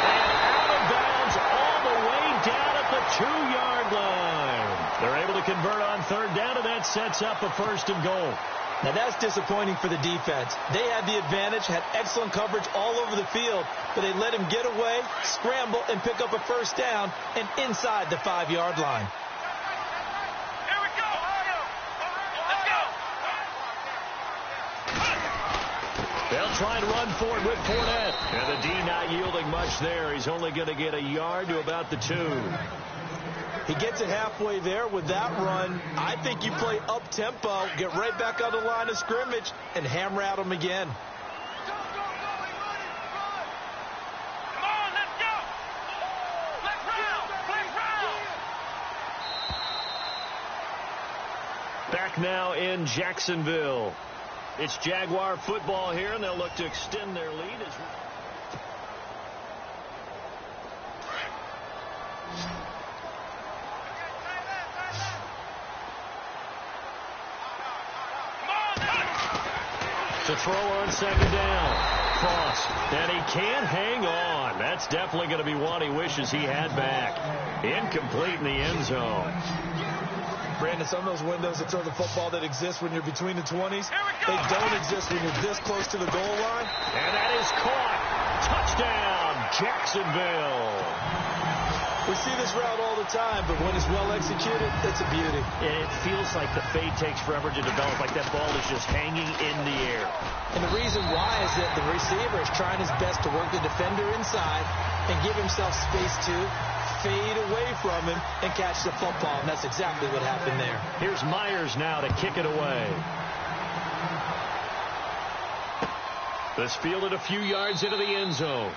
And out of bounds all the way down at the 2-yard line. They're able to convert on third down, and that sets up a first and goal. Now, that's disappointing for the defense. They had the advantage, had excellent coverage all over the field, but they let him get away, scramble, and pick up a first down and inside the 5-yard line. Here we go. Let's go. They'll try and run for it with Fournette. And the D not yielding much there. He's only going to get a yard to about the 2. He gets it halfway there with that run. I think you play up-tempo, get right back on the line of scrimmage, and hammer at him again. Come on, let's go. Let's round. Back now in Jacksonville. It's Jaguar football here, and they'll look to extend their lead. To throw on second down. Frost. And he can't hang on. That's definitely going to be one he wishes he had back. Incomplete in the end zone. Brandon, some of those windows to throw the football that exist when you're between the 20s, they don't exist when you're this close to the goal line. And that is caught. Touchdown, Jacksonville. We see this route all the time, but when it's well executed, it's a beauty. It feels like the fade takes forever to develop, like that ball is just hanging in the air. And the reason why is that the receiver is trying his best to work the defender inside and give himself space to fade away from him and catch the football, and that's exactly what happened there. Here's Myers now to kick it away. This fielded a few yards into the end zone.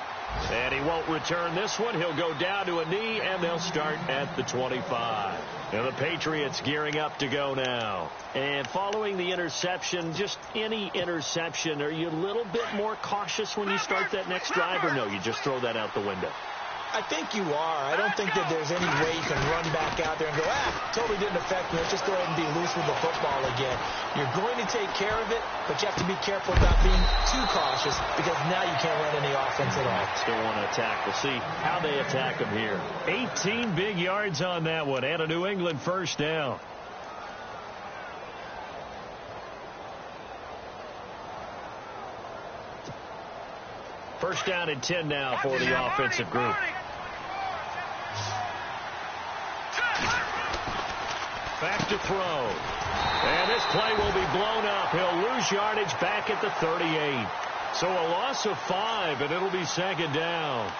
And he won't return this one. He'll go down to a knee, and they'll start at the 25. Now the Patriots gearing up to go now. And following the interception, just any interception, are you a little bit more cautious when you start that next drive, or no, you just throw that out the window? I think you are. I don't think that there's any way you can run back out there and go, totally didn't affect me. Let's just go ahead and be loose with the football again. You're going to take care of it, but you have to be careful about being too cautious because now you can't run any offense at all. Still want to attack. We'll see how they attack him here. 18 big yards on that one and a New England first down. First down and 10 now for the offensive group. Back to throw. And this play will be blown up. He'll lose yardage back at the 38. So a loss of 5, and it'll be second down.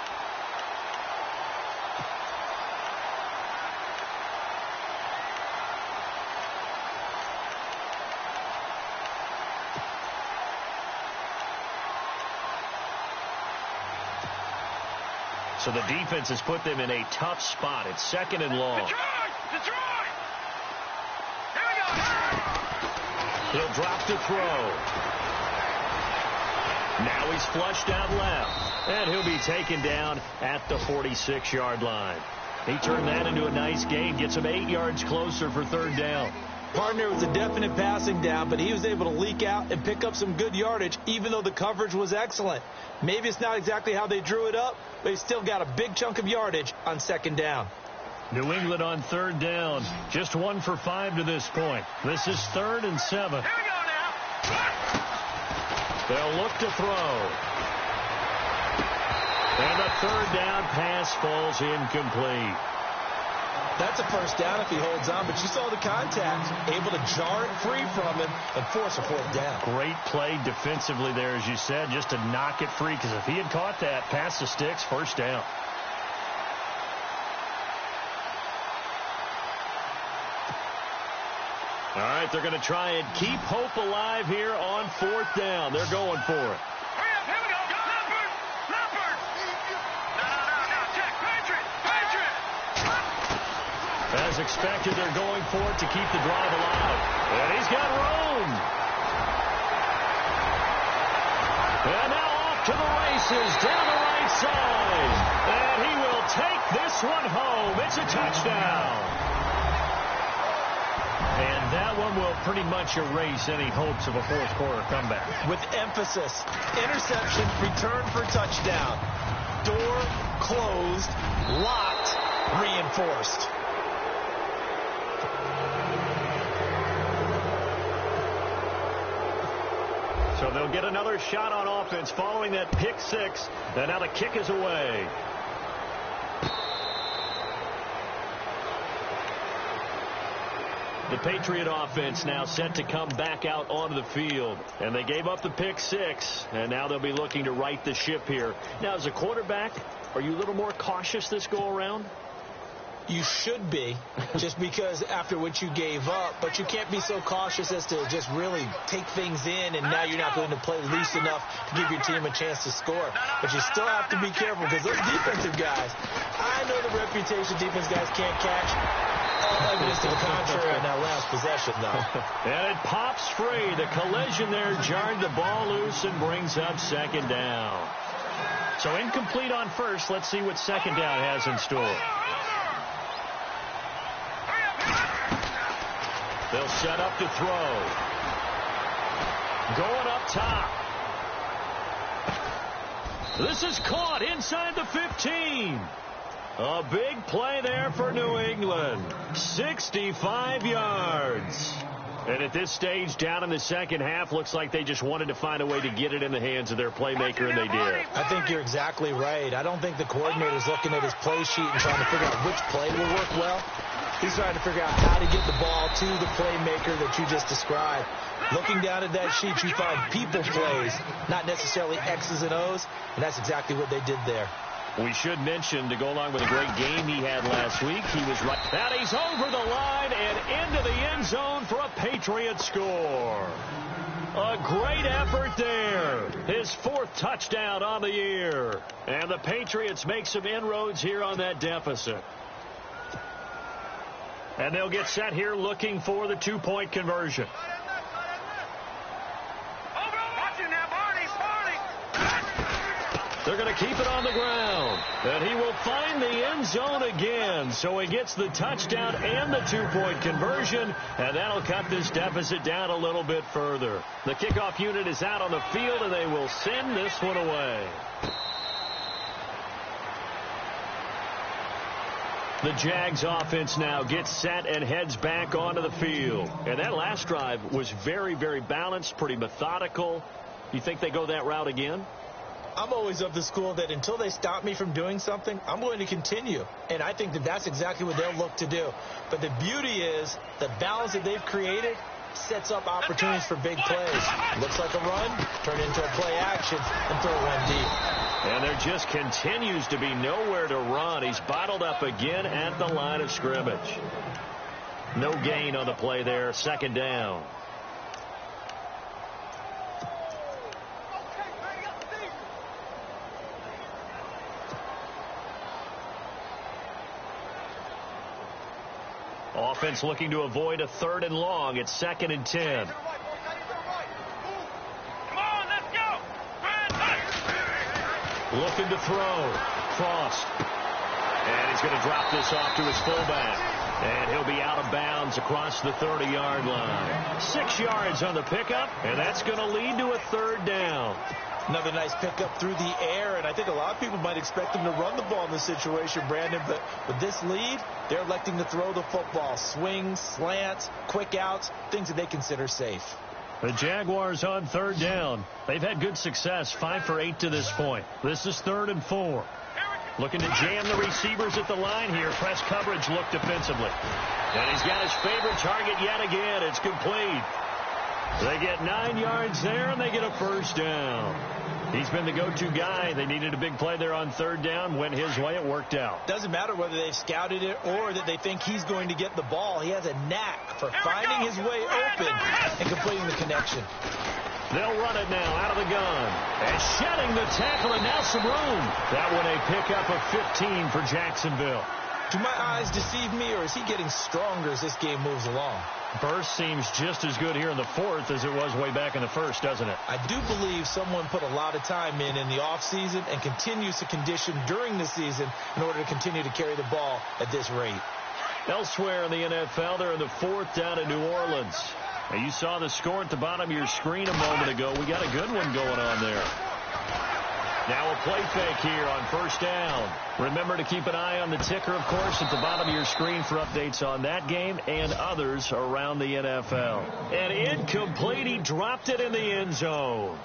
So the defense has put them in a tough spot. It's second and long. Detroit! Here we go! He'll drop to throw. Now he's flushed out left. And he'll be taken down at the 46-yard line. He turned that into a nice gain. Gets him 8 yards closer for third down. Partner was a definite passing down, but he was able to leak out and pick up some good yardage, even though the coverage was excellent. Maybe it's not exactly how they drew it up, but he still got a big chunk of yardage on second down. New England on third down. Just 1 for 5 to this point. This is 3rd and 7. Here we go now! They'll look to throw. And the third down pass falls incomplete. That's a first down if he holds on, but you saw the contact, able to jar it free from him and force a fourth down. Great play defensively there, as you said, just to knock it free, because if he had caught that, pass the sticks, first down. All right, they're going to try and keep hope alive here on fourth down. They're going for it. Hurry up, here we go! Leopard! No, check, Patriot! As expected, they're going for it to keep the drive alive. And he's got room. And now off to the races down the right side. And he will take this one home. It's a touchdown. And that one will pretty much erase any hopes of a fourth quarter comeback. With emphasis, interception, return for touchdown. Door closed, locked, reinforced. So they'll get another shot on offense following that pick six. And now the kick is away. The Patriot offense now set to come back out onto the field. And they gave up the pick six, and now they'll be looking to right the ship here. Now, as a quarterback, are you a little more cautious this go-around? You should be, just because after what you gave up. But you can't be so cautious as to just really take things in, and now you're not going to play loose enough to give your team a chance to score. But you still have to be careful, because those defensive guys, I know the reputation defense guys can't catch. All evidence to the contrary on that last possession, though. And it pops free. The collision there jarred the ball loose and brings up second down. So incomplete on first. Let's see what second down has in store. They'll set up to throw. Going up top. This is caught inside the 15. A big play there for New England. 65 yards. And at this stage, down in the second half, looks like they just wanted to find a way to get it in the hands of their playmaker, and they did. I think you're exactly right. I don't think the coordinator's looking at his play sheet and trying to figure out which play will work well. He's trying to figure out how to get the ball to the playmaker that you just described. Looking down at that sheet, you find people plays, not necessarily X's and O's, and that's exactly what they did there. We should mention, to go along with a great game he had last week, he was right. Now he's over the line and into the end zone for a Patriot score. A great effort there. His fourth touchdown on the year. And the Patriots make some inroads here on that deficit. And they'll get set here looking for the two-point conversion. They're going to keep it on the ground. And he will find the end zone again. So he gets the touchdown and the two-point conversion. And that'll cut this deficit down a little bit further. The kickoff unit is out on the field, and they will send this one away. The Jags offense now gets set and heads back onto the field. And that last drive was very, very balanced, pretty methodical. You think they go that route again? I'm always of the school that until they stop me from doing something, I'm going to continue. And I think that that's exactly what they'll look to do. But the beauty is the balance that they've created sets up opportunities for big plays. Looks like a run, turn it into a play action, and throw one deep. And there just continues to be nowhere to run. He's bottled up again at the line of scrimmage. No gain on the play there. Second down. Offense looking to avoid a third and long. It's 2nd and 10. Looking to throw. Frost. And he's going to drop this off to his fullback. And he'll be out of bounds across the 30-yard line. 6 yards on the pickup, and that's going to lead to a third down. Another nice pickup through the air, and I think a lot of people might expect them to run the ball in this situation, Brandon, but with this lead, they're electing to throw the football. Swings, slants, quick outs, things that they consider safe. The Jaguars on third down. They've had good success, 5 for 8 to this point. This is 3rd and 4. Looking to jam the receivers at the line here. Press coverage look defensively. And he's got his favorite target yet again. It's complete. They get 9 yards there, and they get a first down. He's been the go-to guy. They needed a big play there on third down. Went his way. It worked out. Doesn't matter whether they've scouted it or that they think he's going to get the ball. He has a knack for finding his way open and completing the connection. They'll run it now out of the gun. And shedding the tackle, and now some room. That one a pickup of 15 for Jacksonville. Do my eyes deceive me, or is he getting stronger as this game moves along? Burst seems just as good here in the fourth as it was way back in the first, doesn't it? I do believe someone put a lot of time in the offseason and continues to condition during the season in order to continue to carry the ball at this rate. Elsewhere in the NFL, they're in the fourth down in New Orleans. Now, you saw the score at the bottom of your screen a moment ago. We got a good one going on there. Now a play fake here on first down. Remember to keep an eye on the ticker, of course, at the bottom of your screen for updates on that game and others around the NFL. And incomplete. He dropped it in the end zone.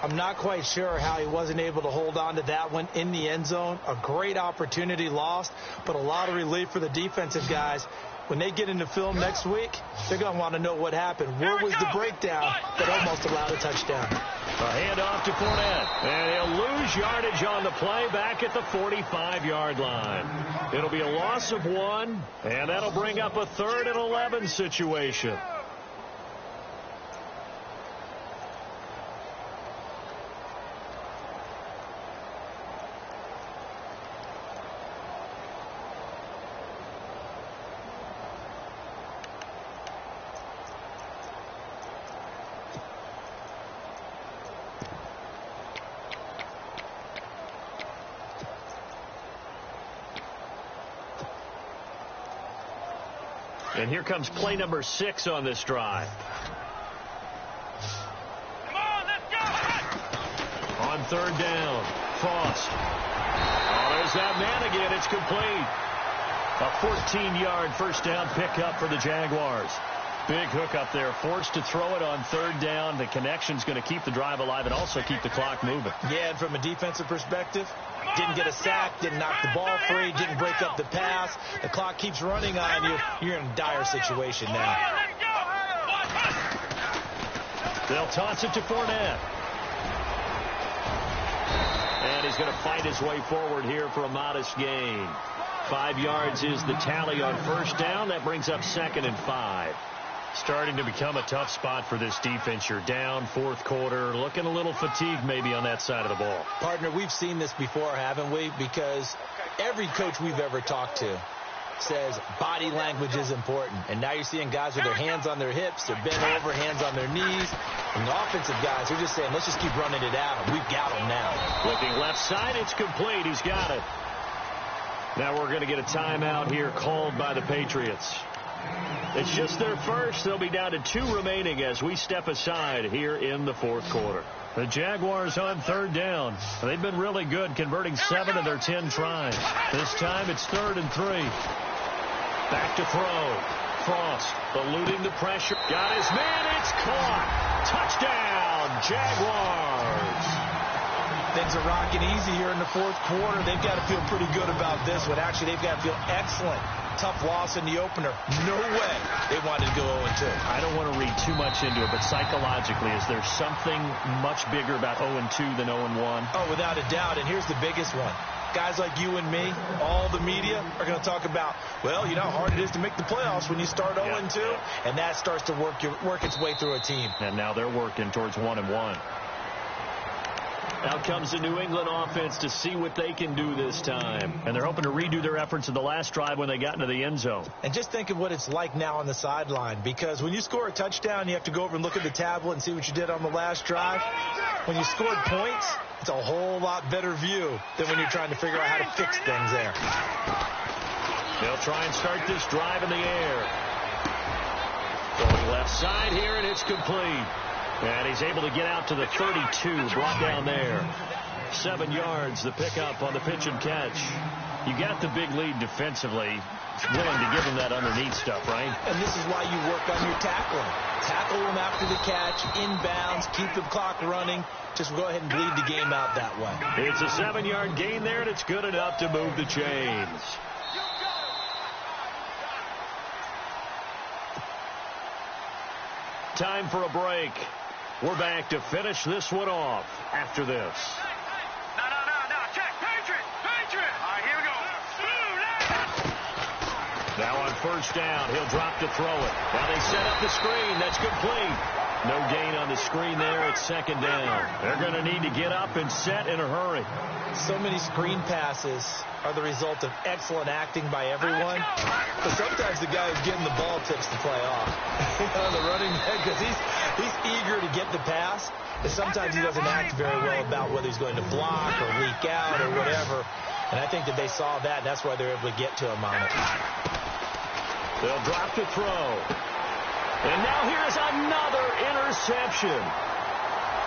I'm not quite sure how he wasn't able to hold on to that one in the end zone. A great opportunity lost, but a lot of relief for the defensive guys. When they get into film next week, they're going to want to know what happened. Where was the breakdown that almost allowed a touchdown? A handoff to Fournette, and he'll lose yardage on the play back at the 45-yard line. It'll be a loss of 1, and that'll bring up a 3rd and 11 situation. And here comes play number 6 on this drive. Come on, let's go! On third down, Frost. Oh, there's that man again. It's complete. A 14-yard first down pickup for the Jaguars. Big hook up there. Forced to throw it on third down. The connection's going to keep the drive alive and also keep the clock moving. Yeah, and from a defensive perspective, didn't get a sack, didn't knock the ball free, didn't break up the pass. The clock keeps running on you. You're in a dire situation now. They'll toss it to Fournette. And he's going to fight his way forward here for a modest gain. 5 yards is the tally on first down. That brings up 2nd and 5. Starting to become a tough spot for this defense. You're down fourth quarter, looking a little fatigued maybe on that side of the ball. Partner, we've seen this before, haven't we? Because every coach we've ever talked to says body language is important. And now you're seeing guys with their hands on their hips, they're bent over, hands on their knees. And the offensive guys are just saying, let's just keep running it at them. We've got them now. Looking left side, it's complete. He's got it. Now we're going to get a timeout here called by the Patriots. It's just their first. They'll be down to 2 remaining as we step aside here in the fourth quarter. The Jaguars on third down. They've been really good, converting 7 of their 10 tries. This time it's 3rd and 3. Back to throw. Frost eluding the pressure. Got his man. It's caught. Touchdown, Jaguars. Things are rocking easy here in the fourth quarter. They've got to feel pretty good about this one. Actually, they've got to feel excellent. Tough loss in the opener. No way they wanted to go 0-2. I don't want to read too much into it, but psychologically, is there something much bigger about 0-2 than 0-1? Oh, without a doubt. And here's the biggest one. Guys like you and me, all the media, are going to talk about, well, you know how hard it is to make the playoffs when you start 0-2. And that starts to work its way through a team. And now they're working towards 1-1. Out comes the New England offense to see what they can do this time. And they're hoping to redo their efforts in the last drive when they got into the end zone. And just think of what it's like now on the sideline. Because when you score a touchdown, you have to go over and look at the tablet and see what you did on the last drive. When you scored points, it's a whole lot better view than when you're trying to figure out how to fix things there. They'll try and start this drive in the air. Going left side here, and it's complete. And he's able to get out to the 32, brought down there. 7 yards, the pickup on the pitch and catch. You got the big lead defensively. Willing to give him that underneath stuff, right? And this is why you work on your tackling. Tackle him after the catch, inbounds, keep the clock running. Just go ahead and bleed the game out that way. It's a 7-yard gain there, and it's good enough to move the chains. Time for a break. We're back to finish this one off after this. No. Check. Patriot. All right, here we go. Now on first down, he'll drop to throw it. Now they set up the screen. That's complete. No gain on the screen there. It's second down. They're going to need to get up and set in a hurry. So many screen passes are the result of excellent acting by everyone. But sometimes the guy who's getting the ball tips the play off. The running back, because he's eager to get the pass. And sometimes he doesn't act very well about whether he's going to block or leak out or whatever. And I think that they saw that, and that's why they're able to get to him on it. They'll drop to throw. And now here's another interception.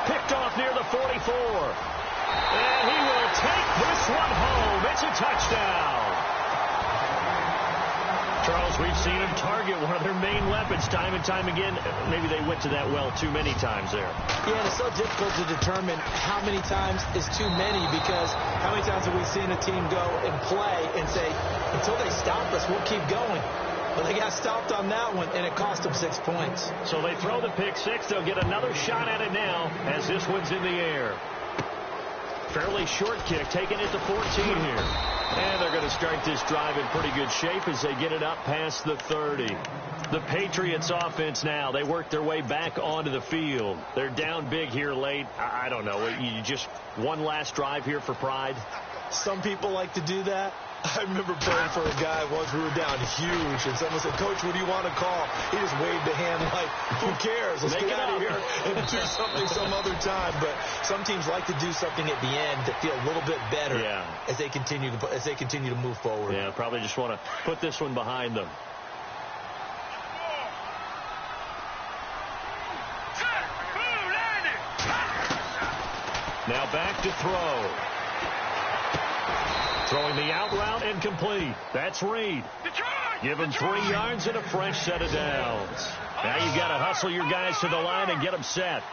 Picked off near the 44. And he will take this one home. It's a touchdown. Charles, we've seen him target one of their main weapons time and time again. Maybe they went to that well too many times there. Yeah, and it's so difficult to determine how many times is too many, because how many times have we seen a team go and play and say, until they stop us, we'll keep going. But they got stopped on that one, and it cost them 6 points. So they throw the pick six. They'll get another shot at it now as this one's in the air. Fairly short kick, taking it to 14 here. And they're going to start this drive in pretty good shape as they get it up past the 30. The Patriots offense now, they work their way back onto the field. They're down big here late. I don't know. You just one last drive here for pride? Some people like to do that. I remember praying for a guy once. We were down huge, and someone said, "Coach, what do you want to call?" He just waved a hand like, "Who cares? Let's get out of here and do something some other time." But some teams like to do something at the end to feel a little bit better as they continue to move forward. Yeah, probably just want to put this one behind them. Now back to throw. Throwing the out route and complete. That's Reed. Give him 3 yards and a fresh set of downs. Now you've got to hustle your guys to the line and get them set.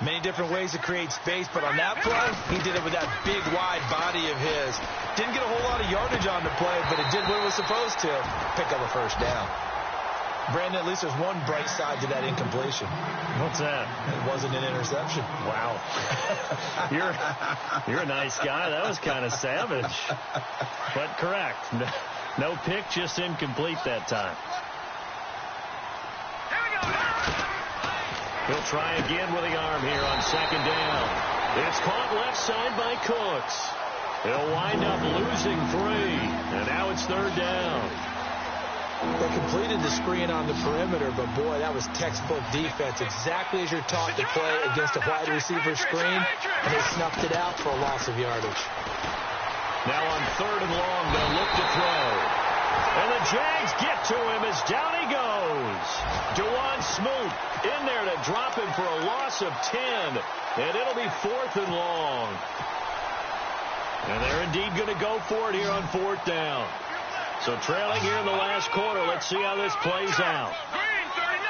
Many different ways to create space, but on that play, he did it with that big, wide body of his. Didn't get a whole lot of yardage on the play, but it did what it was supposed to. Pick up a first down. Brandon, at least there's one bright side to that incompletion. What's that? It wasn't an interception. Wow. You're a nice guy. That was kind of savage. But correct. No pick, just incomplete that time. He'll try again with the arm here on second down. It's caught left side by Cooks. He'll wind up losing 3. And now it's third down. They completed the screen on the perimeter, but boy, that was textbook defense. Exactly as you're taught to play against a wide receiver screen, and they snuffed it out for a loss of yardage. Now on third and long, they'll look to throw. And the Jags get to him as down he goes. Dewan Smoot in there to drop him for a loss of 10. And it'll be fourth and long. And they're indeed going to go for it here on fourth down. So trailing here in the last quarter. Let's see how this plays out. Green 39!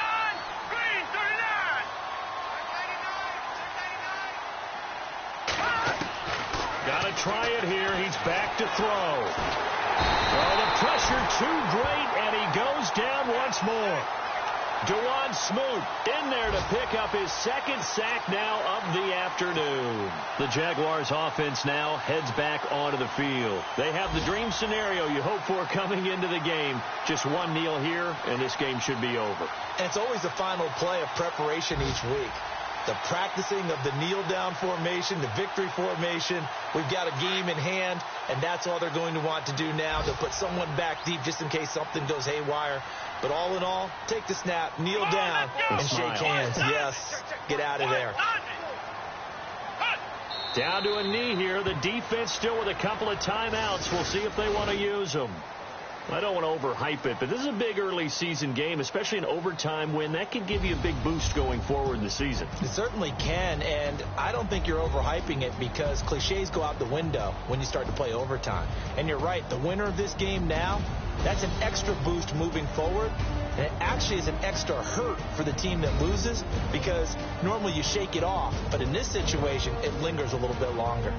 Green 39! Got to try it here. He's back to throw. Oh, the pressure too great, and he goes down once more. Dewan Smoot in there to pick up his second sack now of the afternoon. The Jaguars offense now heads back onto the field. They have the dream scenario you hope for coming into the game. Just one kneel here, and this game should be over. And it's always the final play of preparation each week. The practicing of the kneel-down formation, the victory formation. We've got a game in hand, and that's all they're going to want to do now. They'll put someone back deep just in case something goes haywire. But all in all, take the snap, kneel down, and shake hands. Yes, get out of there. Down to a knee here. The defense still with a couple of timeouts. We'll see if they want to use them. I don't want to overhype it, but this is a big early season game, especially an overtime win. That could give you a big boost going forward in the season. It certainly can, and I don't think you're overhyping it because cliches go out the window when you start to play overtime. And you're right, the winner of this game now, that's an extra boost moving forward. And it actually is an extra hurt for the team that loses because normally you shake it off. But in this situation, it lingers a little bit longer.